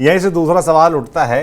यहीं से दूसरा सवाल उठता है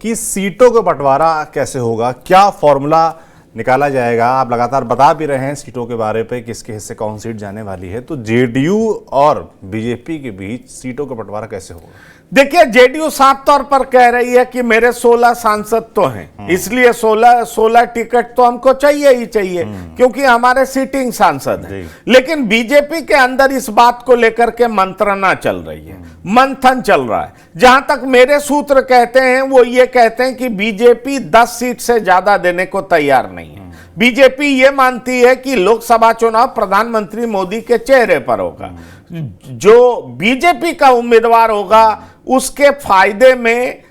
कि सीटों का बंटवारा कैसे होगा, क्या फॉर्मूला निकाला जाएगा। आप लगातार बता भी रहे हैं सीटों के बारे पे, किसके हिस्से कौन सीट जाने वाली है, तो जेडीयू और बीजेपी के बीच सीटों का बंटवारा कैसे होगा? देखिए, जेडीयू साफ तौर पर कह रही है कि मेरे 16 सांसद तो हैं, इसलिए 16 टिकट तो हमको चाहिए ही चाहिए, क्योंकि हमारे सिटिंग सांसद हैं। लेकिन बीजेपी के अंदर इस बात को लेकर के मंत्रणा चल रही है, मंथन चल रहा है। जहां तक मेरे सूत्र कहते हैं, वो ये कहते हैं कि बीजेपी 10 सीट से ज्यादा देने को तैयार नहीं है। बीजेपी ये मानती है कि लोकसभा चुनाव प्रधानमंत्री मोदी के चेहरे पर होगा। जो बीजेपी का उम्मीदवार होगा उसके फायदे में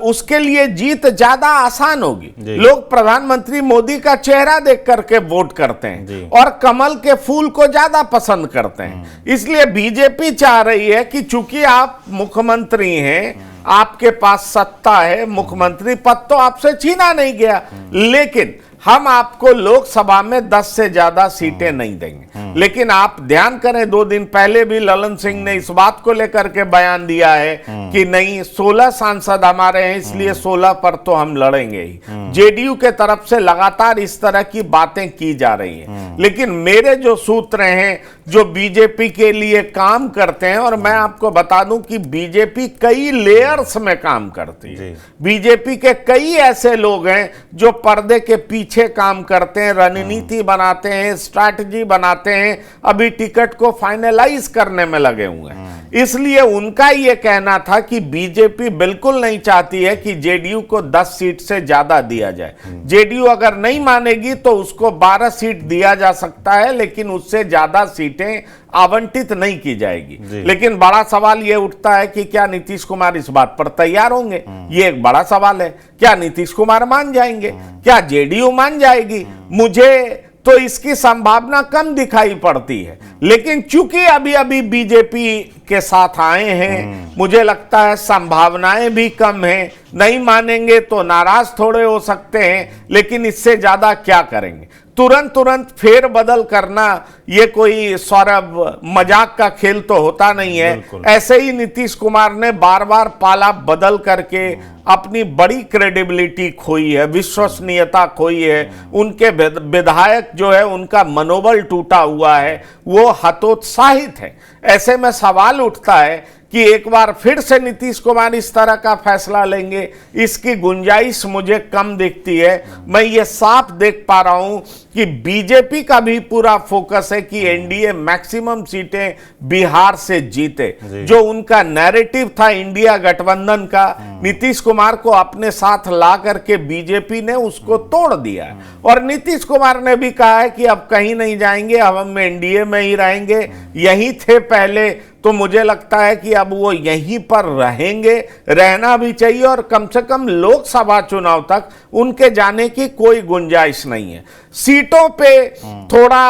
उसके लिए जीत ज्यादा आसान होगी। लोग प्रधानमंत्री मोदी का चेहरा देख करके वोट करते हैं और कमल के फूल को ज्यादा पसंद करते हैं। इसलिए बीजेपी चाह रही है कि चूंकि आप मुख्यमंत्री हैं, आपके पास सत्ता है, मुख्यमंत्री पद तो आपसे छीना नहीं गया, लेकिन हम आपको लोकसभा में 10 से ज्यादा सीटें नहीं देंगे। लेकिन आप ध्यान करें, 2 दिन पहले भी ललन सिंह ने इस बात को लेकर के बयान दिया है कि नहीं, 16 सांसद हमारे हैं, इसलिए 16 पर तो हम लड़ेंगे ही। जेडीयू के तरफ से लगातार इस तरह की बातें की जा रही हैं। लेकिन मेरे जो सूत्र हैं, जो बीजेपी के लिए काम करते हैं, और मैं आपको बता दूं कि बीजेपी कई लेयर्स में काम करती है। बीजेपी के कई ऐसे लोग हैं जो पर्दे के पीछे काम करते हैं, रणनीति बनाते हैं, स्ट्रैटेजी बनाते हैं, अभी टिकट को फाइनलाइज करने में लगे हुए हैं। इसलिए उनका यह कहना था कि बीजेपी बिल्कुल नहीं चाहती है कि जेडीयू को 10 सीट से ज्यादा दिया जाए। जेडीयू अगर नहीं मानेगी तो उसको 12 सीट दिया जा सकता है, लेकिन उससे ज्यादा सीटें आवंटित नहीं की जाएगी। लेकिन बड़ा सवाल यह उठता है कि क्या नीतीश कुमार इस बात पर तैयार होंगे? यह एक बड़ा सवाल है। क्या नीतीश कुमार मान जाएंगे? क्या जेडीयू मान जाएगी? मुझे तो इसकी संभावना कम दिखाई पड़ती है। लेकिन चूंकि अभी अभी बीजेपी के साथ आए हैं, मुझे लगता है संभावनाएं भी कम हैं। नहीं मानेंगे तो नाराज थोड़े हो सकते हैं, लेकिन इससे ज्यादा क्या करेंगे? तुरंत फेर बदल करना ये कोई सौरभ मजाक का खेल तो होता नहीं है। ऐसे ही नीतीश कुमार ने बार बार पाला बदल करके अपनी बड़ी क्रेडिबिलिटी खोई है, विश्वसनीयता खोई है। उनके विधायक जो है, उनका मनोबल टूटा हुआ है, वो हतोत्साहित है। ऐसे में सवाल उठता है कि एक बार फिर से नीतीश कुमार इस तरह का फैसला लेंगे, इसकी गुंजाइश मुझे कम दिखती है। मैं ये साफ देख पा रहा हूं कि बीजेपी का भी पूरा फोकस है कि एनडीए मैक्सिमम सीटें बिहार से जीते। जो उनका नैरेटिव था इंडिया गठबंधन का, नीतीश कुमार को अपने साथ ला करके बीजेपी ने उसको तोड़ दिया है। और नीतीश कुमार ने भी कहा है कि अब कहीं नहीं जाएंगे, अब हम एनडीए में ही रहेंगे। यही थे पहले, तो मुझे लगता है कि अब वो यहीं पर रहेंगे, रहना भी चाहिए, और कम से कम लोकसभा चुनाव तक उनके जाने की कोई गुंजाइश नहीं है। सीटों पे थोड़ा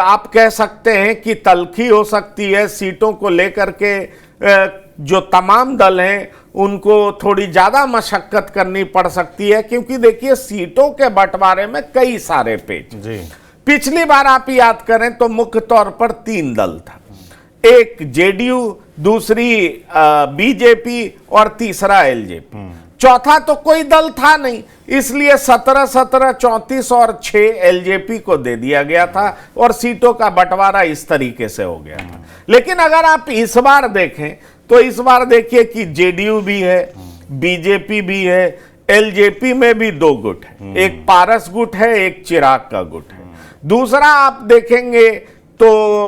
आप कह सकते हैं कि तल्खी हो सकती है। सीटों को लेकर के जो तमाम दल हैं उनको थोड़ी ज्यादा मशक्कत करनी पड़ सकती है, क्योंकि देखिए सीटों के बंटवारे में कई सारे पेच। पिछली बार आप याद करें तो मुख्य तौर पर 3 दल था, एक जेडीयू, दूसरी बीजेपी और तीसरा एलजेपी। चौथा तो कोई दल था नहीं, इसलिए 17-17, 34 और 6 एलजेपी को दे दिया गया था और सीटों का बंटवारा इस तरीके से हो गया था। लेकिन अगर आप इस बार देखें तो इस बार देखिए कि जेडीयू भी है, बीजेपी भी है, एलजेपी में भी 2 गुट है, एक पारस गुट है, एक चिराग का गुट है। दूसरा आप देखेंगे तो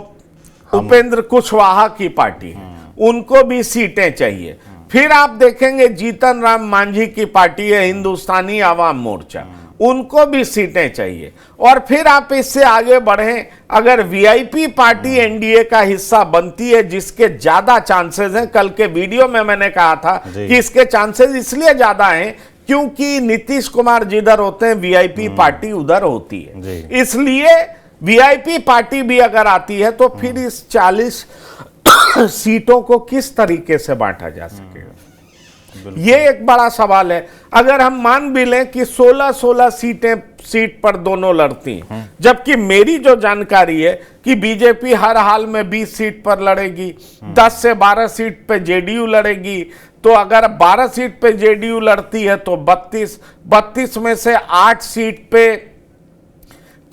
उपेंद्र कुशवाहा की पार्टी है, उनको भी सीटें चाहिए। फिर आप देखेंगे जीतन राम मांझी की पार्टी है, हिंदुस्तानी आवाम मोर्चा, उनको भी सीटें चाहिए। और फिर आप इससे आगे बढ़ें, अगर वीआईपी पार्टी एनडीए का हिस्सा बनती है, जिसके ज्यादा चांसेस हैं, कल के वीडियो में मैंने कहा था कि इसके चांसेस इसलिए ज्यादा हैं क्योंकि नीतीश कुमार जिधर होते हैं वीआईपी पार्टी उधर होती है। इसलिए वीआईपी पार्टी भी अगर आती है तो फिर इस 40 सीटों को किस तरीके से बांटा जा सकेगा, ये एक बड़ा सवाल है। अगर हम मान भी लें कि 16-16 सीट पर दोनों लड़ती हैं, जबकि मेरी जो जानकारी है कि बीजेपी हर हाल में 20 सीट पर लड़ेगी, 10 से 12 सीट पे जेडीयू लड़ेगी। तो अगर 12 सीट पे जेडीयू लड़ती है तो 32 में से 8 सीट पे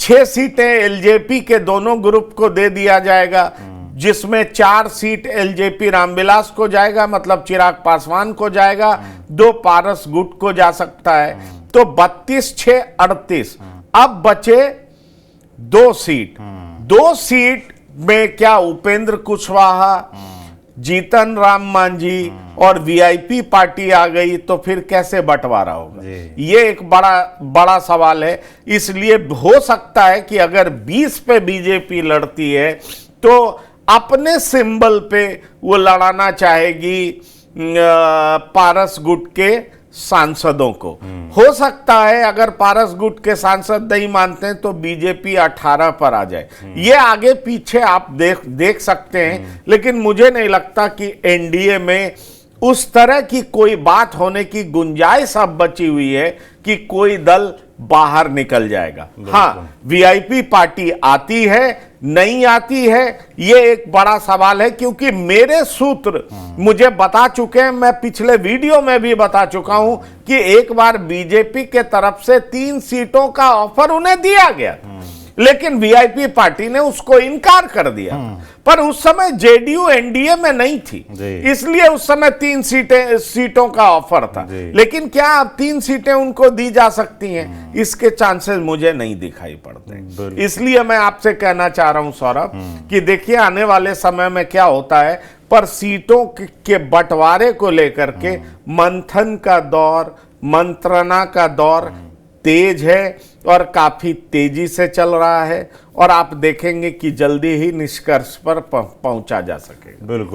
6 सीटें एलजेपी के दोनों ग्रुप को दे दिया जाएगा, जिसमें 4 सीट एलजेपी रामविलास को जाएगा, मतलब चिराग पासवान को जाएगा, 2 पारस गुट को जा सकता है। तो 32-6-38। अब बचे 2 सीट। 2 सीट में क्या उपेंद्र कुशवाहा, जीतन राम मांझी और वीआईपी पार्टी आ गई तो फिर कैसे बंटवारा होगा? ये एक बड़ा सवाल है। इसलिए हो सकता है कि अगर 20 पे बीजेपी लड़ती है तो अपने सिंबल पे वो लड़ाना चाहेगी पारस गुट के सांसदों को। हो सकता है अगर पारस गुट के सांसद नहीं मानते हैं तो बीजेपी 18 पर आ जाए। ये आगे पीछे आप देख सकते हैं, लेकिन मुझे नहीं लगता कि एनडीए में उस तरह की कोई बात होने की गुंजाइश अब बची हुई है कि कोई दल बाहर निकल जाएगा। हाँ, वीआईपी पार्टी आती है नहीं आती है, ये एक बड़ा सवाल है, क्योंकि मेरे सूत्र मुझे बता चुके हैं, मैं पिछले वीडियो में भी बता चुका हूं कि एक बार बीजेपी के तरफ से 3 सीटों का ऑफर उन्हें दिया गया, लेकिन वीआईपी पार्टी ने उसको इनकार कर दिया। पर उस समय जेडीयू एनडीए में नहीं थी, इसलिए उस समय 3 सीटों का ऑफर था। लेकिन क्या अब 3 सीटें उनको दी जा सकती हैं? इसके चांसेस मुझे नहीं दिखाई पड़ते। इसलिए मैं आपसे कहना चाह रहा हूं सौरभ कि देखिए आने वाले समय में क्या होता है, पर सीटों के बंटवारे को लेकर के मंथन का दौर, मंत्रणा का दौर तेज है और काफी तेजी से चल रहा है, और आप देखेंगे कि जल्दी ही निष्कर्ष पर पहुंचा जा सकेगा। बिल्कुल।